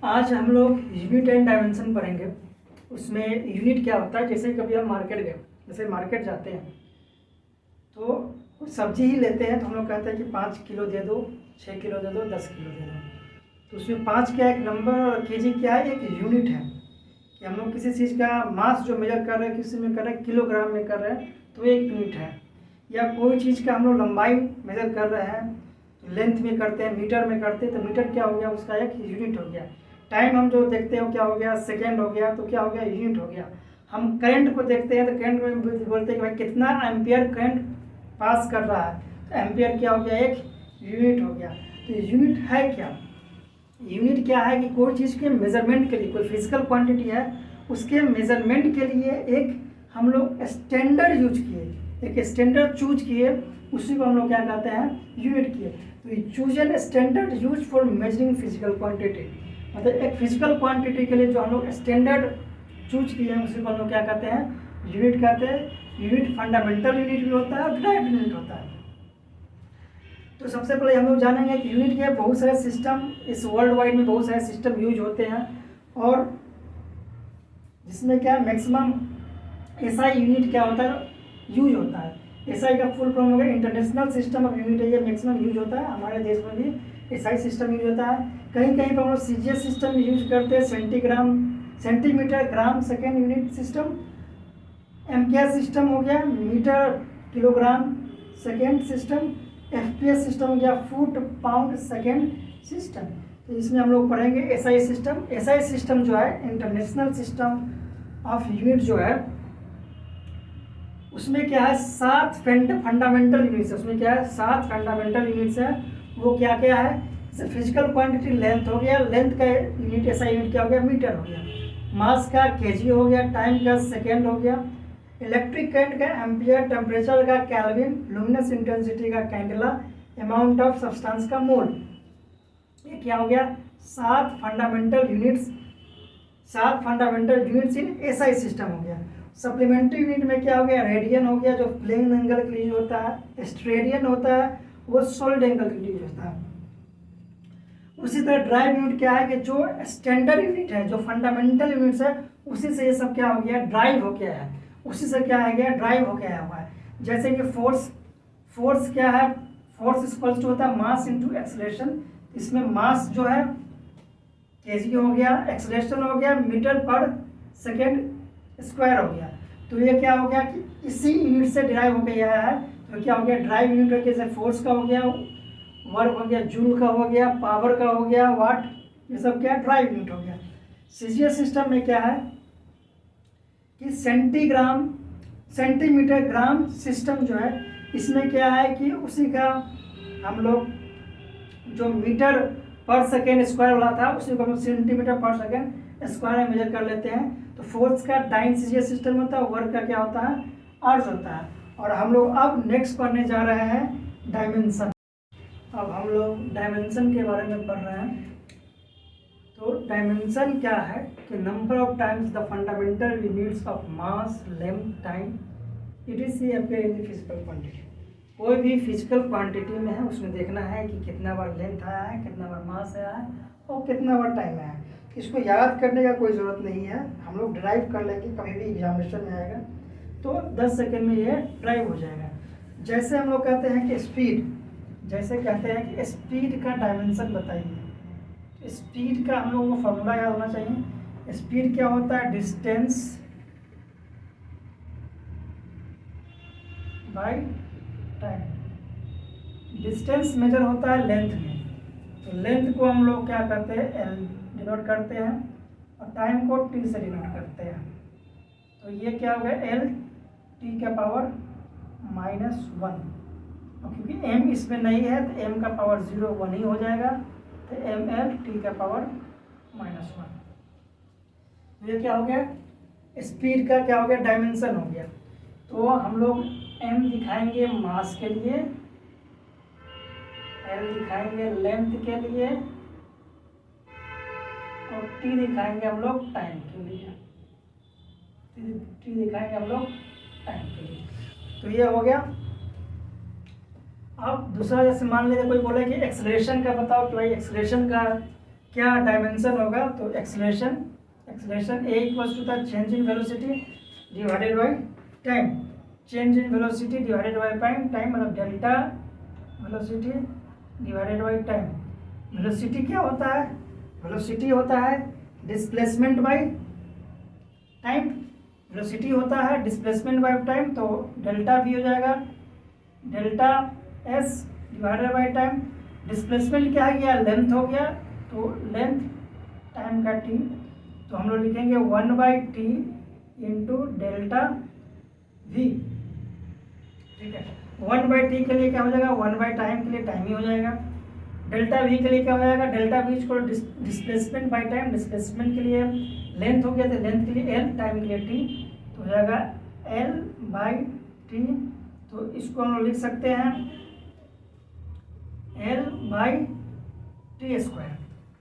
आज हम लोग यूनिट एंड डायमेंशन पढ़ेंगे। उसमें यूनिट क्या होता है, जैसे कभी हम मार्केट गए, जैसे मार्केट जाते हैं तो कुछ सब्जी ही लेते हैं तो हम लोग कहते हैं कि 5 किलो दे दो, 6 किलो दे दो, 10 किलो दे दो। तो उसमें 5 क्या एक नंबर और केजी क्या है, एक यूनिट है कि हम लोग किसी चीज़ का मास जो मेजर कर रहे हैं, किसी में कर रहे हैं किलोग्राम में कर रहे हैं तो एक यूनिट है। या कोई चीज़ का हम लोग लंबाई मेजर कर रहे हैं तो लेंथ में करते हैं, मीटर में करते हैं, तो मीटर क्या हो गया, उसका एक यूनिट हो गया। टाइम हम जो देखते हैं क्या हो गया, सेकेंड हो गया, तो क्या हो गया, यूनिट हो गया। हम करंट को देखते हैं तो करंट में बोलते हैं कि भाई कितना एम्पियर करंट पास कर रहा है, तो एम्पियर क्या हो गया, एक यूनिट हो गया। तो यूनिट है क्या, यूनिट क्या है कि कोई चीज़ के मेजरमेंट के लिए, कोई फिजिकल क्वांटिटी है उसके मेजरमेंट के लिए एक हम लोग स्टैंडर्ड यूज किए, एक स्टैंडर्ड चूज किए, उसी को हम लोग क्या कहते हैं, यूनिट किए। तो choose an standard use for measuring physical quantity, मतलब एक फिजिकल क्वांटिटी के लिए जो हम लोग स्टैंडर्ड चूज किए हैं उसी को हम लोग क्या कहते हैं, यूनिट कहते हैं। यूनिट फंडामेंटल यूनिट भी होता है और डिराइव्ड यूनिट होता है। तो सबसे पहले हम लोग जानेंगे कि यूनिट के बहुत सारे सिस्टम, इस वर्ल्ड वाइड में बहुत सारे सिस्टम यूज होते हैं और जिसमें क्या मैक्सिमम एसआई यूनिट क्या होता है, यूज होता है। एसआई का फुल फॉर्म हो गया इंटरनेशनल सिस्टम ऑफ यूनिट है, ये मैक्सिमम यूज होता है। हमारे देश में भी एसआई सिस्टम यूज होता है। कहीं कहीं पर हम लोग सीजीएस सिस्टम यूज करते हैं, centimetre gram second unit system. MKS system हो गया metre kilogram second system. FPS system हो गया फुट पाउंड सेकेंड सिस्टम। तो इसमें हम लोग पढ़ेंगे एसआई सिस्टम। एसआई सिस्टम जो है इंटरनेशनल सिस्टम ऑफ यूनिट जो है, उसमें क्या है 7 फंडामेंटल यूनिट्स है। उसमें क्या है 7 फंडामेंटल यूनिट्स है। वो क्या क्या है, जैसे फिजिकल क्वांटिटी लेंथ हो गया, लेंथ का यूनिट एसआई यूनिट क्या हो गया, मीटर हो गया। मास का केजी हो गया, टाइम का सेकेंड हो गया, इलेक्ट्रिक करंट का एम्पियर, टेम्परेचर का केल्विन, लुमिनस इंटेंसिटी का कैंडेला, अमाउंट ऑफ सब्सटेंस का मोल। ये क्या हो गया, 7 fundamental units, 7 fundamental units in SI system हो गया। सप्लीमेंट्री यूनिट में क्या हो गया, रेडियन हो गया जो प्लेन एंगल के लिए यूज होता है, स्ट्रेडियन होता है वो सॉलिड एंगल के लिए यूज होता है। उसी तरह ड्राइव यूनिट क्या है कि जो स्टैंडर्ड यूनिट है, जो फंडामेंटल यूनिट्स है, उसी से ये सब क्या हो गया, ड्राइव हो गया है, उसी से क्या है गया, ड्राइव हो गया हुआ है। जैसे कि फोर्स क्या है, फोर्स इक्वल्स टू होता है मास इनटू एक्सेलरेशन। इसमें मास जो है केजी हो गया, एक्सेलरेशन हो गया मीटर पर सेकेंड स्क्वायर हो गया। तो ये क्या हो गया कि इसी यूनिट से डिराइव हो गया है। तो क्या हो गया, ड्राइव यूनिट हो गया, जैसे फोर्स का हो गया, वर्क हो गया, जूल का हो गया, पावर का हो गया, वाट, ये सब क्या ड्राइव यूनिट हो गया। सीजीएस सिस्टम में क्या है कि सेंटीमीटर ग्राम सिस्टम जो है, इसमें क्या है कि उसी का हम लोग जो मीटर पर सेकेंड स्क्वायर वाला था उसी को हम सेंटीमीटर पर सेकेंड स्क्वायर में मेजर कर लेते हैं। तो फोर्स का डाइन सीजीएस सिस्टम होता है, वर्क का क्या होता है, अर्ज होता है। और हम लोग अब नेक्स्ट पढ़ने जा रहे हैं डायमेंशन। अब हम लोग डायमेंशन के बारे में पढ़ रहे हैं। तो डायमेंशन क्या है कि number of times the fundamental units of mass, length, time it is see appear in the physical quantity. कोई भी फिजिकल क्वांटिटी में है उसमें देखना है कि कितना बार लेंथ आया है, कितना बार मास आया है और कितना बार टाइम आया है। इसको याद करने का कोई ज़रूरत नहीं है, हम लोग ड्राइव कर लेंगे, कभी भी एग्जामिनेशन में आएगा तो 10 सेकेंड में ये ड्राइव हो जाएगा। जैसे हम लोग कहते हैं कि स्पीड, जैसे कहते हैं कि स्पीड का डायमेंशन बताइए। स्पीड का हम लोगों को फॉर्मूला याद होना चाहिए। स्पीड क्या होता है, distance by time. Distance measure होता है लेंथ में, तो लेंथ को हम लोग क्या करते हैं, एल डिनोट करते हैं और टाइम को टी से डिनोट करते हैं। तो ये क्या हो गया, एल टी का पावर -1। और क्योंकि m इसमें नहीं है तो m का पावर 0 1 ही हो जाएगा, तो एम एल टी का पावर -1। तो ये क्या हो गया, स्पीड का क्या हो गया, डायमेंशन हो गया। तो हम लोग m दिखाएंगे मास के लिए, l दिखाएंगे लेंथ के लिए और t दिखाएंगे हम लोग टाइम के लिए, t दिखाएंगे हम लोग टाइम के लिए। तो ये हो गया। अब दूसरा जैसे मान लीजिए कोई बोले कि एक्सेलरेशन का बताओ कि भाई एक्सेलरेशन का क्या डायमेंशन होगा, तो acceleration A equals to the change in velocity divided by time, change in velocity divided by time मतलब delta velocity divided by time. Velocity क्या होता है, वेलोसिटी होता है डिस्प्लेसमेंट बाई टाइम, वेलोसिटी होता है डिस्प्लेसमेंट बाई टाइम, तो delta भी हो जाएगा delta S divided by time. Displacement क्या है, गया लेंथ हो गया, तो लेंथ टाइम का टी, तो हम लोग लिखेंगे 1/t इंटू डेल्टा वी, ठीक है। 1/t के लिए क्या हो जाएगा, 1/टाइम के लिए टाइम ही हो जाएगा। डेल्टा वी के लिए क्या हो जाएगा, डेल्टा वी को डिस्प्लेसमेंट बाई टाइम, डिस्प्लेसमेंट के लिए लेंथ हो गया, तो लेंथ के लिए एल, टाइम के लिए टी, तो हो जाएगा L/t। तो इसको हम लोग लिख सकते हैं L/t square,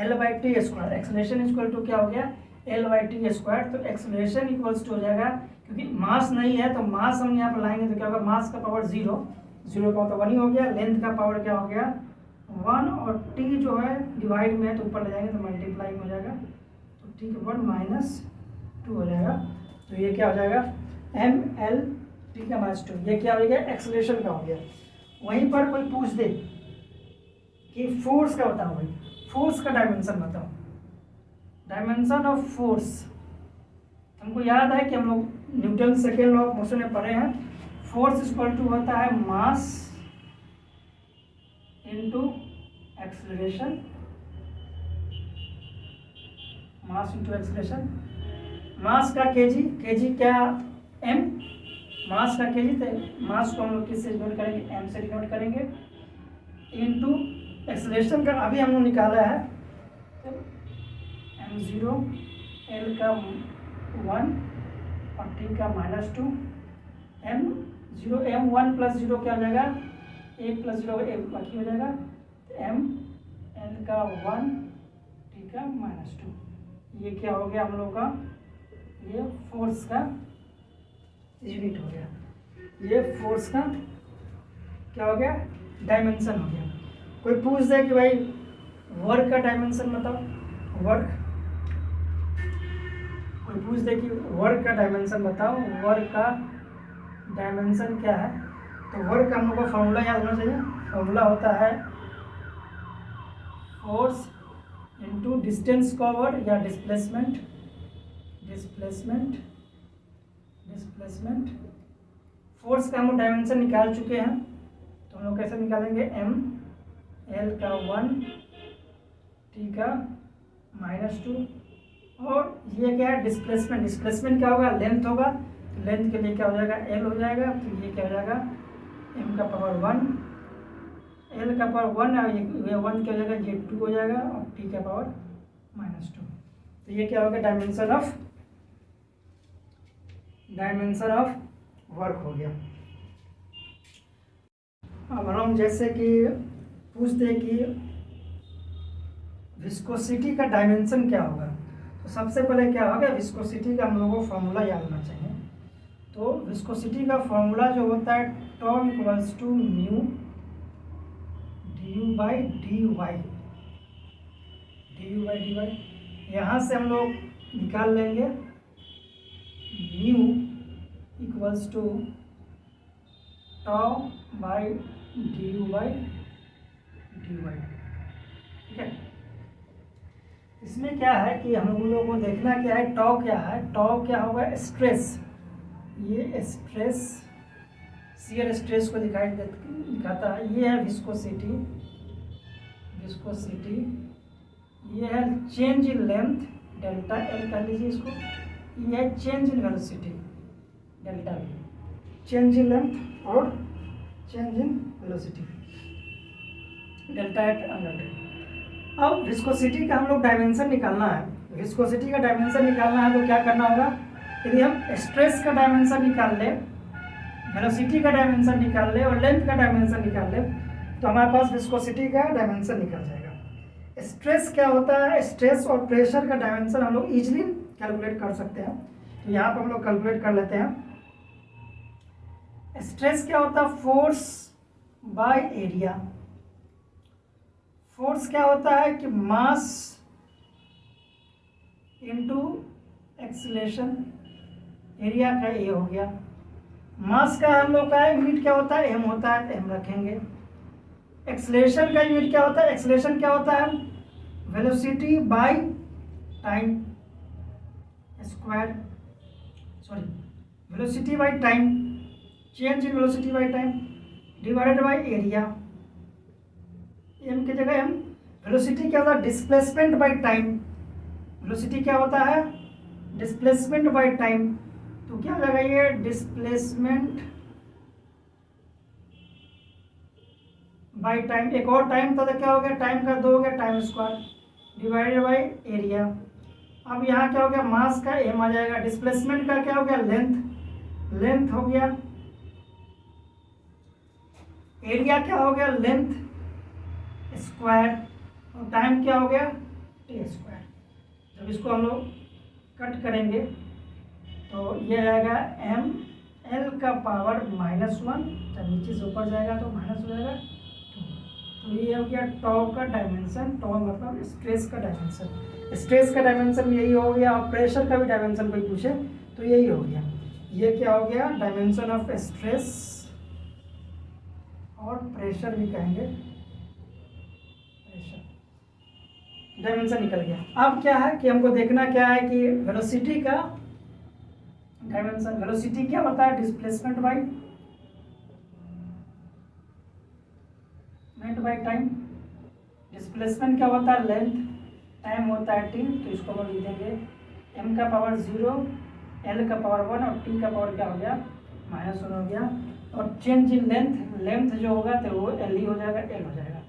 L/t square. Acceleration equal to क्या हो गया, L/t स्क्वायर। तो एक्सेलरेशन इक्वल्स टू हो जाएगा, क्योंकि मास नहीं है तो मास हम यहाँ पर लाएंगे तो क्या होगा, मास का पावर 0, 0 का मतलब 1 ही हो गया, लेंथ का पावर क्या हो गया 1, और t जो है डिवाइड में है तो ऊपर ले जाएंगे तो मल्टीप्लाई हो जाएगा, तो t का पावर -2 हो जाएगा। तो ये क्या हो जाएगा mL/t का -2, ये क्या हो गया एक्सेलरेशन का हो गया। वहीं पर कोई पूछ दे कि फोर्स का बताओ भाई, फोर्स का डायमेंशन बताओ, डायमेंशन ऑफ फोर्स। हमको याद है कि हम लोग Newton second law of motion में पढ़े हैं, फोर्स इक्वल टू होता है mass into acceleration, mass into acceleration. मास का केजी, केजी क्या m, मास का केजी, तो मास को हम लोग किससे डिनोट करेंगे, m से डिनोट करेंगे, इनटू एक्सेलरेशन का अभी हम लोग निकाला है m0, l का 1 और t का -2, m0 m1 + 0 क्या हो जाएगा, 1 + 0 1 बाकी हो जाएगा, m n का 1 t का -2। ये क्या हो गया हम लोग का, ये फोर्स का यूनिट हो गया, ये फोर्स का क्या हो गया डायमेंशन हो गया। कोई पूछ दे कि भाई वर्क का डायमेंशन बताओ, वर्क, कोई पूछ दे कि वर्क का डायमेंशन बताओ, वर्क का डायमेंशन क्या है, तो वर्क का हम लोग को फॉर्मूला याद होना चाहिए। फॉर्मूला होता है फोर्स इनटू डिस्टेंस कवर्ड या डिस्प्लेसमेंट, डिस्प्लेसमेंट, डिस्प्लेसमेंट। फोर्स का हम लोग डायमेंशन निकाल चुके हैं, तो हम लोग कैसे निकालेंगे, m l का 1 t का -2, और ये क्या है डिस्प्लेसमेंट, डिस्प्लेसमेंट क्या होगा लेंथ होगा, लेंथ के लिए क्या हो जाएगा l हो जाएगा, तो ये क्या हो जाएगा m का पावर 1, l का पावर 1 और ये 1 क्या हो जाएगा, ये 2 हो जाएगा, और t का पावर -2। तो ये क्या होगा डायमेंशन ऑफ वर्क हो गया। अब हम जैसे कि पूछ दे कि विस्कोसिटी का डायमेंशन क्या होगा, तो सबसे पहले क्या होगा, विस्कोसिटी का हम लोगों को फॉर्मूला याद होना चाहिए। तो विस्कोसिटी का फॉर्मूला जो होता है टॉ इक्वल्स टू म्यू du/dy, यहाँ से हम लोग निकाल लेंगे mu equals to tau by du/dy, ठीक है। इसमें क्या है कि हम लोगों को देखना क्या है, टॉ क्या है, टॉ क्या होगा स्ट्रेस, ये स्ट्रेस शियर स्ट्रेस को दिखाता है, ये है विस्कोसिटी, विस्कोसिटी, ये है change in length delta L कर लीजिए इसको, ये है change in velocity delta V, change in length और change in velocity delta at under. अब विस्कोसिटी का हम लोग डायमेंशन निकालना है, विस्कोसिटी का डायमेंशन निकालना है तो क्या करना होगा, यदि हम स्ट्रेस का डायमेंशन निकाल ले, वेलोसिटी का डायमेंशन निकाल ले और लेंथ का डायमेंशन निकाल ले, तो हमारे पास विस्कोसिटी का डायमेंशन निकल जाएगा। स्ट्रेस क्या होता है, स्ट्रेस और प्रेशर का डायमेंशन हम लोग इजीली कैलकुलेट कर सकते हैं, तो यहाँ पर हम लोग कैलकुलेट कर लेते हैं। स्ट्रेस क्या होता है, फोर्स बाय एरिया। फोर्स क्या होता है कि मास एक्सेलरेशन, एरिया का ए हो गया। मास का हम लोग का यूनिट क्या होता है, एम होता है, तो एम रखेंगे। एक्सेलरेशन का यूनिट क्या होता है, एक्सेलरेशन क्या होता है, velocity by time square, sorry velocity by time, change in velocity by time divided by area. M की जगह एम, वेलोसिटी क्या होता है, डिस्प्लेसमेंट बाय टाइम, वेलोसिटी क्या होता है, डिस्प्लेसमेंट बाय टाइम, तो क्या हो जाएगा ये डिस्प्लेसमेंट बाय टाइम, एक और टाइम था तो क्या हो गया, टाइम का 2 हो गया, time square divided by area. अब यहाँ क्या हो गया, मास का एम आ जाएगा, डिस्प्लेसमेंट का क्या हो गया, लेंथ, लेंथ हो गया, एरिया क्या हो गया, लेंथ स्क्वायर, और टाइम क्या हो गया, टी स्क्वायर। जब इसको हम लोग कट करेंगे तो ये आएगा एम एल का पावर -1, जब नीचे से ऊपर जाएगा तो माइनस हो जाएगा 2। तो ये हो गया टॉ का डायमेंशन, टॉ मतलब स्ट्रेस का डायमेंशन, स्ट्रेस का डायमेंशन यही हो गया, और प्रेशर का भी डायमेंशन कोई पूछे तो यही हो गया। ये क्या हो गया, डायमेंशन ऑफ स्ट्रेस और प्रेशर भी कहेंगे, प्रेशर डायमेंशन निकल गया। अब क्या है कि हमको देखना क्या है कि वेलोसिटी का डायमेंशन, वेलोसिटी क्या होता है, डिस्प्लेसमेंट बाय टाइम, डिस्प्लेसमेंट क्या होता है, लेंथ, टाइम होता है टी, तो इसको हम लिख देंगे m का पावर 0, l का पावर 1 और t का पावर क्या हो गया, -1 हो गया। और चेंज इन लेंथ, लेंथ जो होगा तो वो l ही हो जाएगा, l हो जाएगा।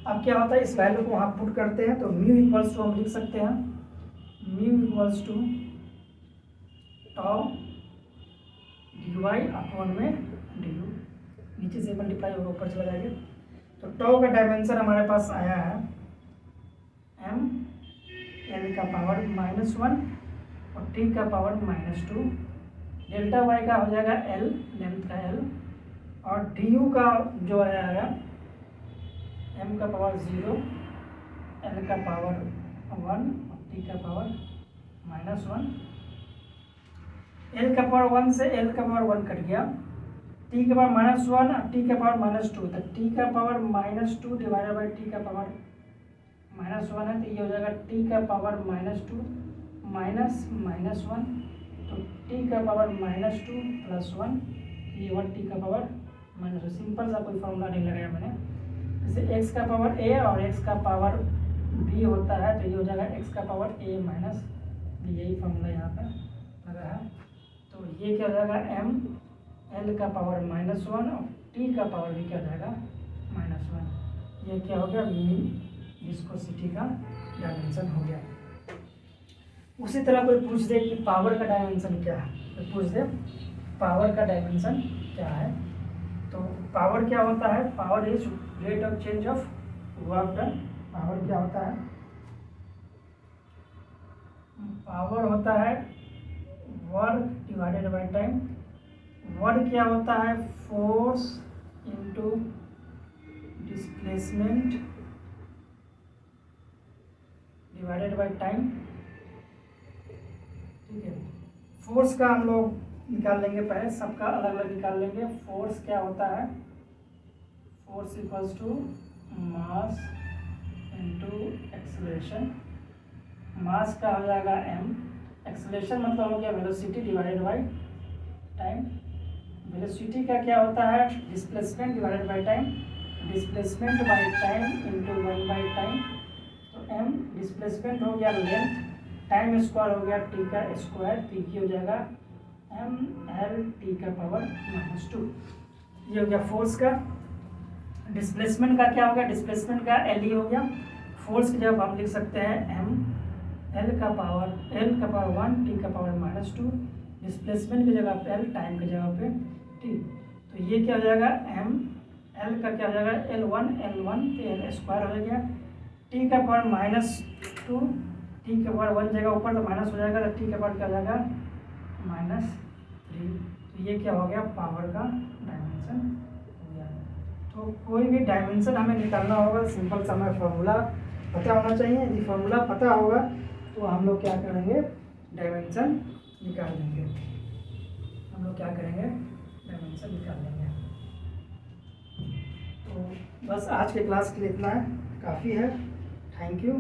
अब क्या होता है, इस वैल्यू को वहाँ पुट करते हैं तो म्यू इक्वल्स टू हम लिख सकते हैं, mu equals to tau dy upon में du, नीचे से मल्टीप्लाई होगा ऊपर चला जाएगा। तो टॉ का डायमेंशन हमारे पास आया है m l का पावर -1 और t का पावर -2, डेल्टा y का हो जाएगा l, लेंथ का l, और du का जो आया m का पावर 0, l का पावर 1 और t का पावर -1। l का पावर 1 से l का पावर 1 कट गया, t का पावर -1 और t का पावर -2, तो t का पावर -2 डिवाइडेड बाई t का पावर -1 है, तो ये हो जाएगा t का पावर -2 माइनस -1, तो t का पावर -2 प्लस 1, ये 1 t का पावर -2। सिंपल सा कोई फॉर्मूला नहीं लगाया मैंने, जैसे x का पावर a और x का पावर b होता है, तो ये हो जाएगा x का पावर a माइनस b, यही फॉर्मूला यहाँ पर लगा है। तो ये क्या हो जाएगा m l का पावर -1 और t का पावर भी क्या हो जाएगा, -1। ये क्या हो गया, विस्कोसिटी का डायमेंशन हो गया। उसी तरह कोई पूछ दे कि पावर का डायमेंशन क्या है, तो पूछ दे पावर का डायमेंशन क्या है, तो पावर क्या होता है, power is rate of change of work done. Power क्या होता है, पावर होता है work divided by time. Work क्या होता है, force into displacement divided by time, ठीक है। फोर्स का हम लोग निकाल लेंगे, पहले सबका अलग अलग निकाल लेंगे। फोर्स क्या होता है, force equals to mass into acceleration. मास का हो जाएगा m, एक्सेलरेशन मतलब हो गया velocity divided by time. Velocity का क्या होता है, displacement divided by time, displacement by time into 1 by time. तो m डिस्प्लेसमेंट हो गया लेंथ, टाइम स्क्वायर हो गया t का स्क्वायर, तो ये हो जाएगा m l t का पावर -2। ये हो गया फोर्स का। डिस्प्लेसमेंट का क्या हो गया, डिस्प्लेसमेंट का l ही हो गया। फोर्स की जगह हम लिख सकते हैं m l का पावर 1 t का पावर -2, डिस्प्लेसमेंट की जगह पे l, टाइम की जगह पे t। तो ये क्या हो जाएगा, m l का क्या हो जाएगा, l1 तो l स्क्वायर हो गया, t का पावर -2, t का पावर 1 जगह ऊपर तो माइनस हो जाएगा, तो t का पावर क्या हो जाएगा, -3। तो ये क्या हो गया, पावर का डायमेंशन हो गया। तो कोई भी डायमेंशन हमें निकालना होगा, सिंपल सा हमें फॉर्मूला पता होना चाहिए। यदि फॉर्मूला पता होगा तो हम लोग क्या करेंगे, डायमेंशन निकाल लेंगे। हम लोग क्या करेंगे, डायमेंशन निकाल लेंगे। तो बस आज के क्लास के लिए इतना है, काफ़ी है। Thank you.